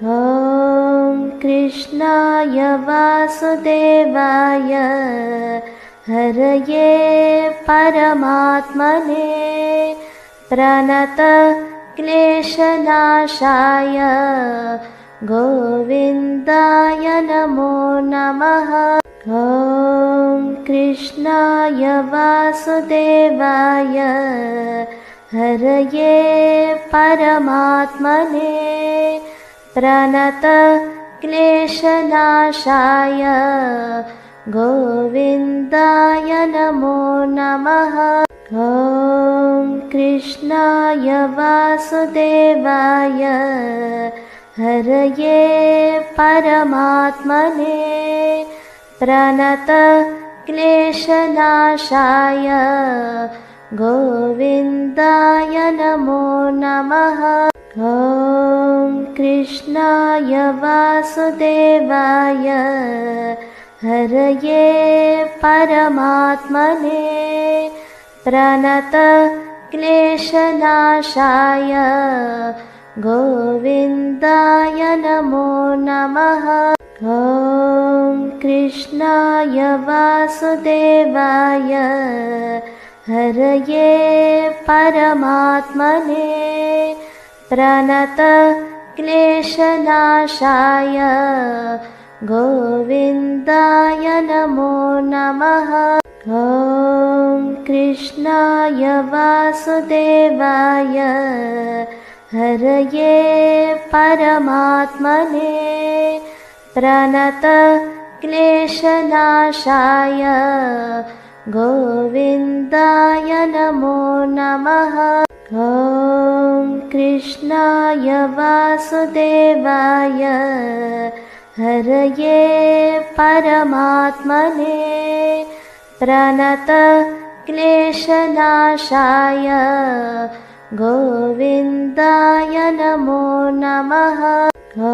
ॐ कृष्णाय वासुदेवाय हरये परमात्मने प्रणतक्लेशनाशाय गोविन्दाय नमो नमः। ॐ कृष्णाय वासुदेवाय हरये परमात्मने प्रणतक्लेशनाशाय गोविन्दाय नमो नमः। ॐ कृष्णाय वासुदेवाय हरये परमात्मने प्रणतक्लेशनाशाय गोविन्दाय नमो नमः। ॐ कृष्णाय वासुदेवाय हरये परमात्मने प्रणतक्लेशनाशाय गोविन्दाय नमो नमः। ॐ कृष्णाय वासुदेवाय हरये परमात्मने प्रणतक्लेशनाशाय गोविन्दाय नमो नमः। ॐ कृष्णाय वासुदेवाय हरये परमात्मने प्रणतक्लेशनाशाय गोविन्दाय नमो नमः। ॐ कृष्णाय वासुदेवाय हरये परमात्मने प्रणतक्लेशनाशाय गोविन्दाय नमो नमः। ॐ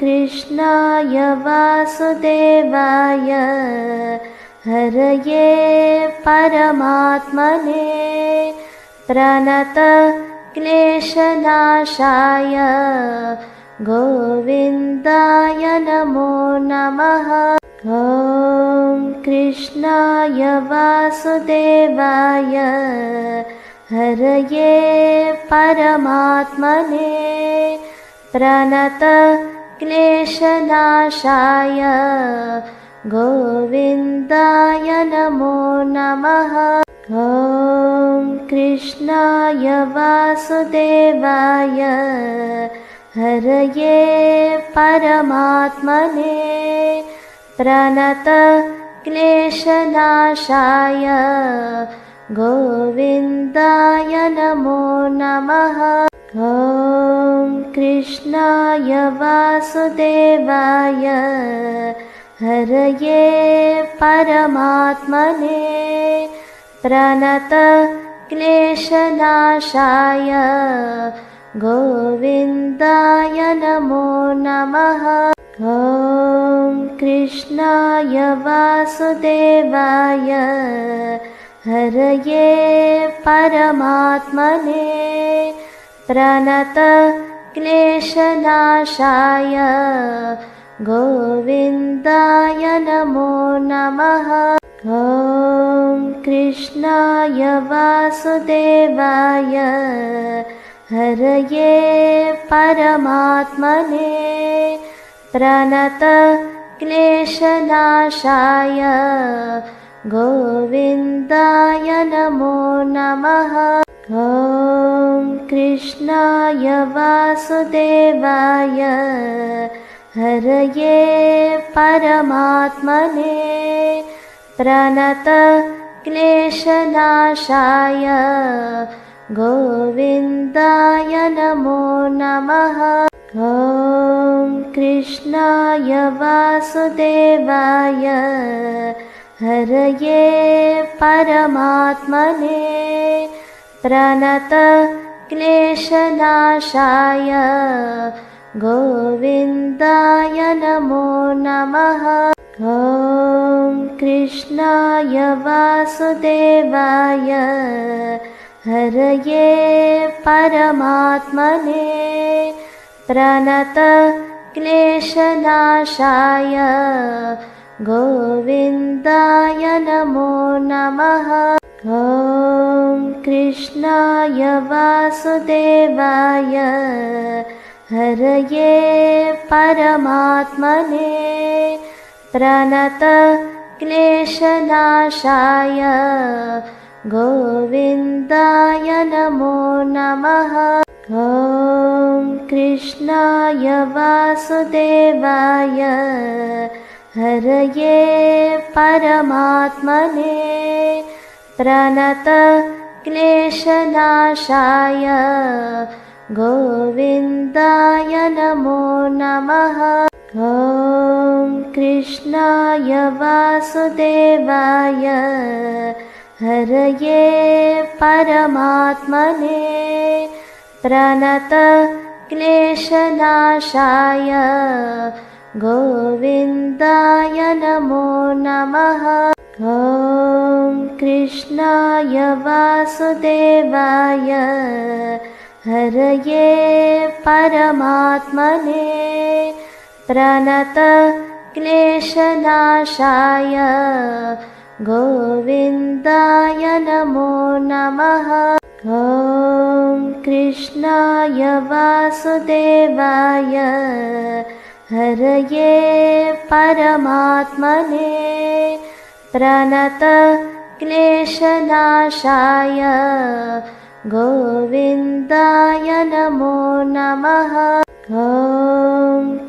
कृष्णाय वासुदेवाय हरये परमात्मने प्रणतक्लेशनाशाय गोविन्दाय नमो नमः। ॐ कृष्णाय वासुदेवाय हरये परमात्मने प्रणतक्लेशनाशाय गोविन्दाय नमो नमः। ॐ कृष्णाय वासुदेवाय हरये परमात्मने प्रणतक्लेशनाशाय गोविन्दाय नमो नमः। ॐ कृष्णाय वासुदेवाय हरये परमात्मने प्रणतक्लेशनाशाय गोविन्दाय नमो नमः। ॐ कृष्णाय वासुदेवाय हरये परमात्मने प्रणतक्लेशनाशाय गोविन्दाय नमो नमः। ॐ कृष्णाय वासुदेवाय हरये परमात्मने प्रणतक्लेशनाशाय गोविन्दाय नमो नमः। ॐ कृष्णाय वासुदेवाय हरये परमात्मने प्रणतक्लेशनाशाय गोविन्दाय नमो नमः। ॐ कृष्णाय वासुदेवाय हरये परमात्मने प्रणतक्लेशनाशाय गोविन्दाय नमो नमः। ॐ कृष्णाय वासुदेवाय हरये परमात्मने प्रणतक्लेशनाशाय गोविन्दाय नमो नमः। ॐ कृष्णाय वासुदेवाय हरये परमात्मने प्रणतक्लेशनाशाय गोविन्दाय नमो नमः। ॐ कृष्णाय वासुदेवाय हरये परमात्मने प्रणतक्लेशनाशाय गोविन्दाय नमो नमः। ॐ कृष्णाय वासुदेवाय हरये परमात्मने प्रणतक्लेशनाशाय गोविन्दाय नमो नमः। ॐ कृष्णाय वासुदेवाय हरये परमात्मने प्रणतक्लेशनाशाय गोविन्दाय नमो नमः। ॐ कृष्णाय वासुदेवाय हरये परमात्मने प्रणतक्लेशनाशाय गोविन्दाय नमो नमः। ॐ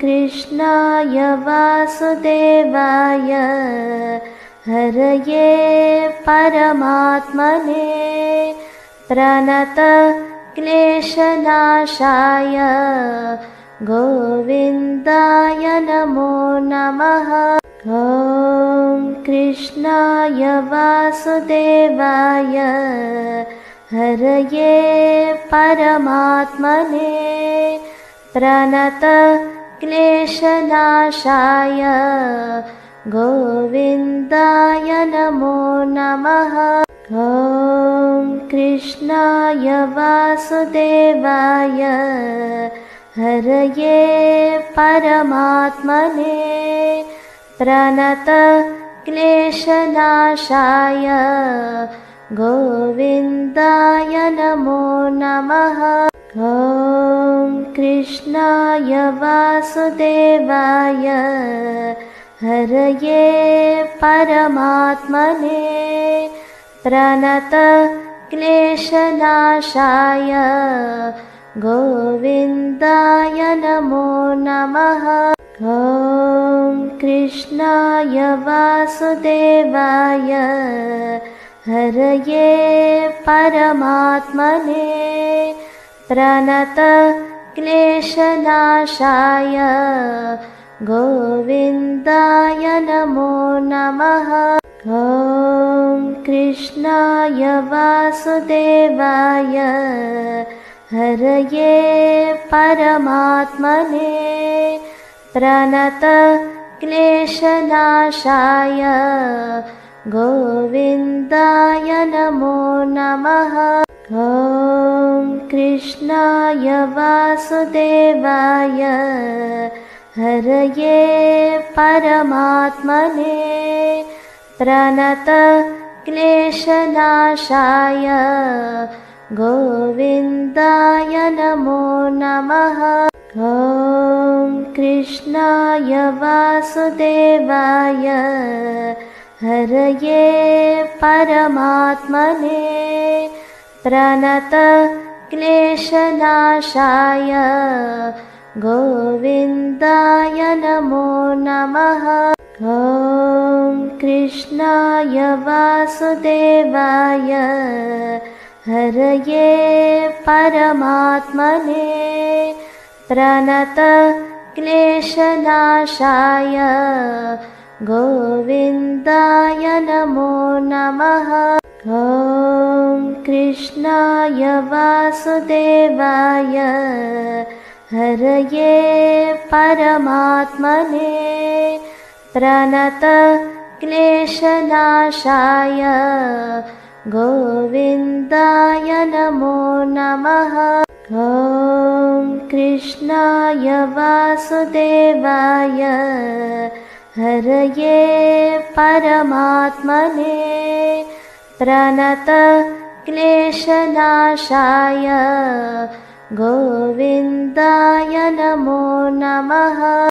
कृष्णाय वासुदेवाय हरये परमात्मने प्रणतक्लेशनाशाय गोविन्दाय नमो नमः। ॐ कृष्णाय वासुदेवाय हरये परमात्मने प्रणतक्लेशनाशाय गोविन्दाय नमो नमः। ॐ कृष्णाय वासुदेवाय हरये परमात्मने प्रणतक्लेशनाशाय गोविन्दाय नमो नमः। ॐ कृष्णाय वासुदेवाय हरये परमात्मने प्रणतक्लेशनाशाय गोविन्दाय नमो नमः। ॐ कृष्णाय वासुदेवाय हरये परमात्मने प्रणतक्लेशनाशाय गोविन्दाय नमो नमः। ॐ कृष्णाय वासुदेवाय हरये परमात्मने प्रणतक्लेशनाशाय गोविन्दाय नमो नमः। ॐ कृष्णाय वासुदेवाय हरये परमात्मने प्रणतक्लेशनाशाय गोविन्दाय नमो नमः। ॐ कृष्णाय वासुदेवाय हरये परमात्मने प्रणतक्लेशनाशाय गोविन्दाय नमो नमः। ॐ कृष्णाय वासुदेवाय हरये परमात्मने प्रणतक्लेशनाशाय गोविन्दाय नमो नमः। ॐ कृष्णाय वासुदेवाय हरये परमात्मने प्रणतक्लेशनाशाय गोविन्दाय नमो नमः। ॐ कृष्णाय वासुदेवाय हरये परमात्मने प्रणतक्लेशनाशाय गोविन्दाय नमो नमः।